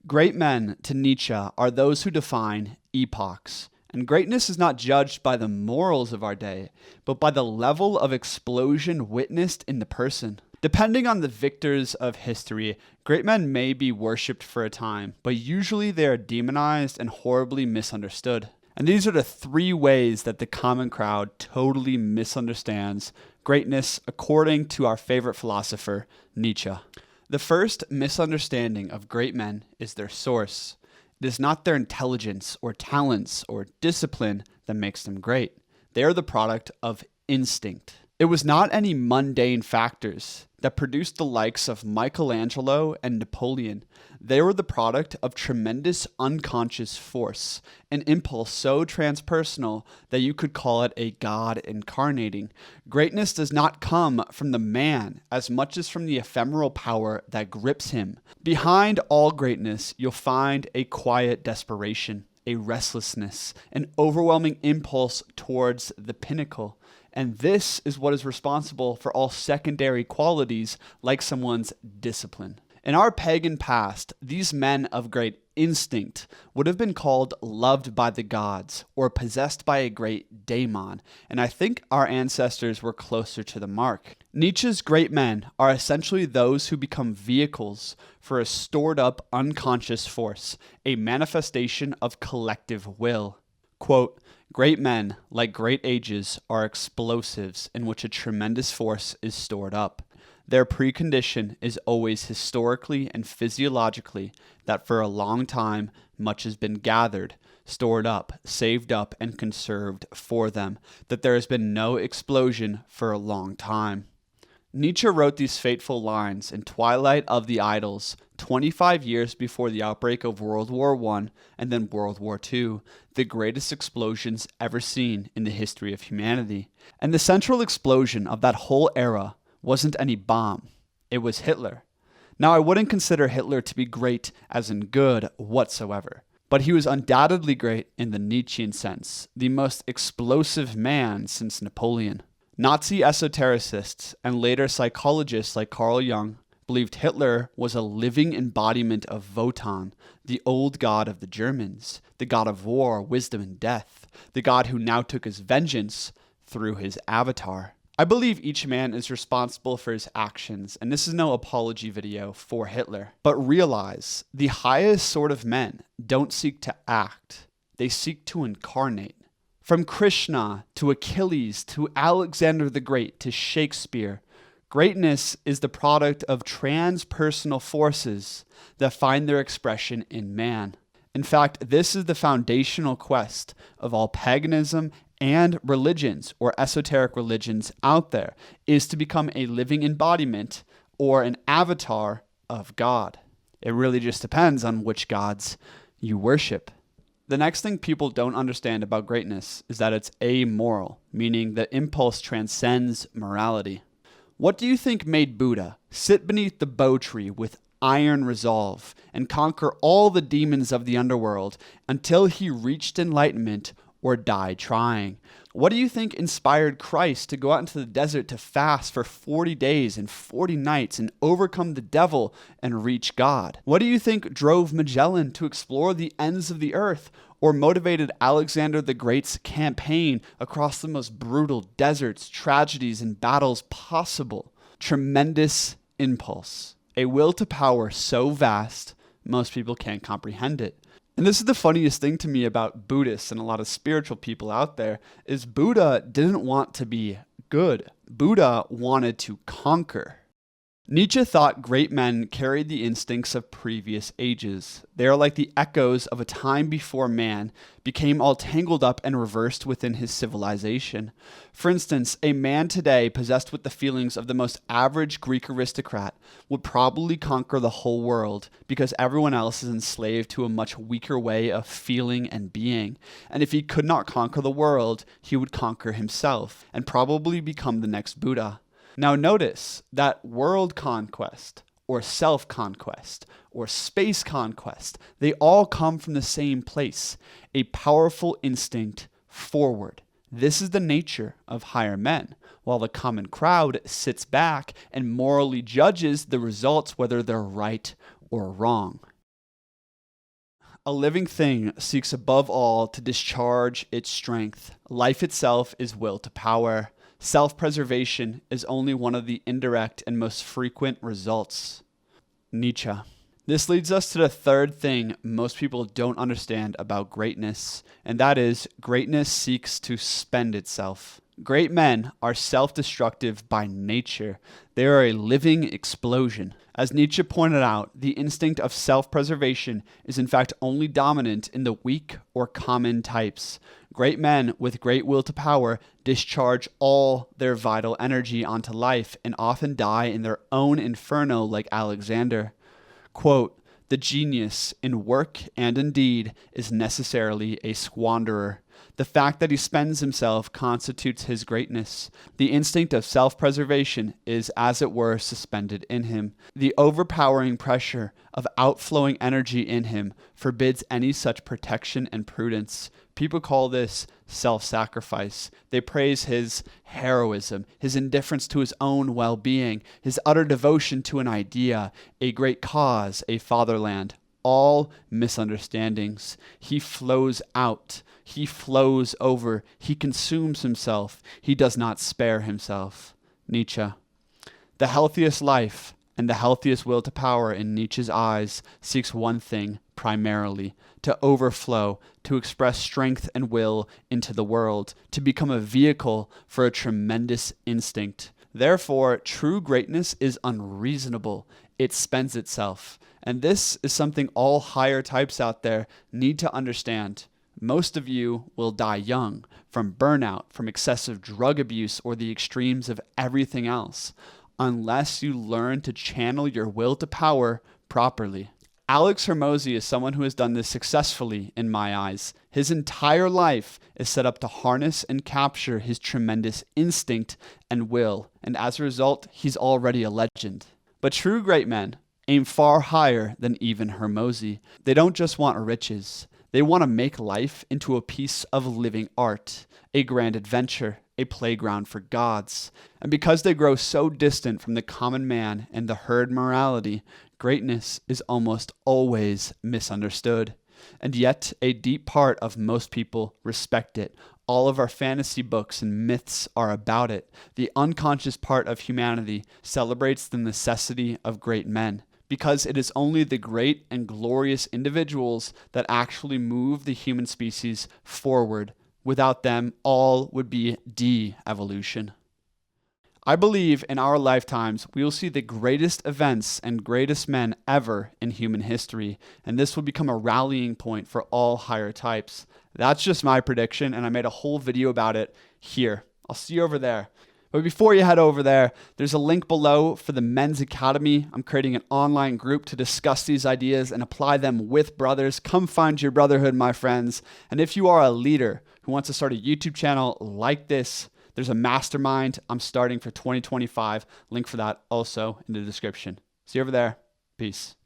Great men, to Nietzsche, are those who define epochs. And greatness is not judged by the morals of our day, but by the level of explosion witnessed in the person. Depending on the victors of history, great men may be worshipped for a time, but usually they are demonized and horribly misunderstood. And these are the three ways that the common crowd totally misunderstands greatness according to our favorite philosopher, Nietzsche. The first misunderstanding of great men is their source. It is not their intelligence or talents or discipline that makes them great. They are the product of instinct. It was not any mundane factors that produced the likes of Michelangelo and Napoleon. They were the product of tremendous unconscious force, an impulse so transpersonal that you could call it a god incarnating. Greatness does not come from the man as much as from the ephemeral power that grips him. Behind all greatness, you'll find a quiet desperation, a restlessness, an overwhelming impulse towards the pinnacle. And this is what is responsible for all secondary qualities like someone's discipline. In our pagan past, these men of great instinct would have been called loved by the gods or possessed by a great daemon, and I think our ancestors were closer to the mark. Nietzsche's great men are essentially those who become vehicles for a stored up unconscious force, a manifestation of collective will. Quote, "Great men, like great ages, are explosives in which a tremendous force is stored up. Their precondition is always historically and physiologically that for a long time much has been gathered, stored up, saved up, and conserved for them, that there has been no explosion for a long time." Nietzsche wrote these fateful lines in Twilight of the Idols, 25 years before the outbreak of World War I and then World War II, the greatest explosions ever seen in the history of humanity. And the central explosion of that whole era wasn't any bomb. It was Hitler. Now, I wouldn't consider Hitler to be great as in good whatsoever, but he was undoubtedly great in the Nietzschean sense, the most explosive man since Napoleon. Nazi esotericists and later psychologists like Carl Jung believed Hitler was a living embodiment of Wotan, the old god of the Germans, the god of war, wisdom, and death, the god who now took his vengeance through his avatar. I believe each man is responsible for his actions, and this is no apology video for Hitler. But realize, the highest sort of men don't seek to act, they seek to incarnate. From Krishna to Achilles to Alexander the Great to Shakespeare, greatness is the product of transpersonal forces that find their expression in man. In fact, this is the foundational quest of all paganism and religions or esoteric religions out there, is to become a living embodiment or an avatar of God. It really just depends on which gods you worship. The next thing people don't understand about greatness is that it's amoral, meaning the impulse transcends morality. What do you think made Buddha sit beneath the Bo tree with iron resolve and conquer all the demons of the underworld until he reached enlightenment or died trying? What do you think inspired Christ to go out into the desert to fast for 40 days and 40 nights and overcome the devil and reach God? What do you think drove Magellan to explore the ends of the earth or motivated Alexander the Great's campaign across the most brutal deserts, tragedies, and battles possible? Tremendous impulse. A will to power so vast, most people can't comprehend it. And this is the funniest thing to me about Buddhists and a lot of spiritual people out there, is Buddha didn't want to be good. Buddha wanted to conquer. Nietzsche thought great men carried the instincts of previous ages. They are like the echoes of a time before man became all tangled up and reversed within his civilization. For instance, a man today possessed with the feelings of the most average Greek aristocrat would probably conquer the whole world because everyone else is enslaved to a much weaker way of feeling and being. And if he could not conquer the world, he would conquer himself and probably become the next Buddha. Now notice that world conquest or self-conquest or space conquest, they all come from the same place, a powerful instinct forward. This is the nature of higher men, while the common crowd sits back and morally judges the results whether they're right or wrong. A living thing seeks above all to discharge its strength. Life itself is will to power. Self-preservation is only one of the indirect and most frequent results. Nietzsche. This leads us to the third thing most people don't understand about greatness, and that is greatness seeks to spend itself. Great men are self-destructive by nature. They are a living explosion. As Nietzsche pointed out, the instinct of self-preservation is in fact only dominant in the weak or common types. Great men with great will to power discharge all their vital energy onto life and often die in their own inferno like Alexander. Quote, "The genius in work and in deed is necessarily a squanderer. The fact that he spends himself constitutes his greatness. The instinct of self-preservation is, as it were, suspended in him. The overpowering pressure of outflowing energy in him forbids any such protection and prudence. People call this self-sacrifice. They praise his heroism, his indifference to his own well-being, his utter devotion to an idea, a great cause, a fatherland. All misunderstandings. He flows out. He flows over. He consumes himself. He does not spare himself." Nietzsche. The healthiest life and the healthiest will to power in Nietzsche's eyes seeks one thing primarily: to overflow, to express strength and will into the world, to become a vehicle for a tremendous instinct. Therefore, true greatness is unreasonable. It spends itself. And this is something all higher types out there need to understand. Most of you will die young from burnout, from excessive drug abuse, or the extremes of everything else, unless you learn to channel your will to power properly. Alex Hormozi is someone who has done this successfully in my eyes. His entire life is set up to harness and capture his tremendous instinct and will, and as a result, he's already a legend. But true great men aim far higher than even Hormozi. They don't just want riches. They want to make life into a piece of living art, a grand adventure, a playground for gods. And because they grow so distant from the common man and the herd morality, greatness is almost always misunderstood. And yet, a deep part of most people respect it. All of our fantasy books and myths are about it. The unconscious part of humanity celebrates the necessity of great men, because it is only the great and glorious individuals that actually move the human species forward. Without them, all would be de-evolution. I believe in our lifetimes we will see the greatest events and greatest men ever in human history, and this will become a rallying point for all higher types. That's just my prediction, and I made a whole video about it here. I'll see you over there. But before you head over there, there's a link below for the Men's Academy. I'm creating an online group to discuss these ideas and apply them with brothers. Come find your brotherhood, my friends. And if you are a leader who wants to start a YouTube channel like this, there's a mastermind I'm starting for 2025. Link for that also in the description. See you over there. Peace.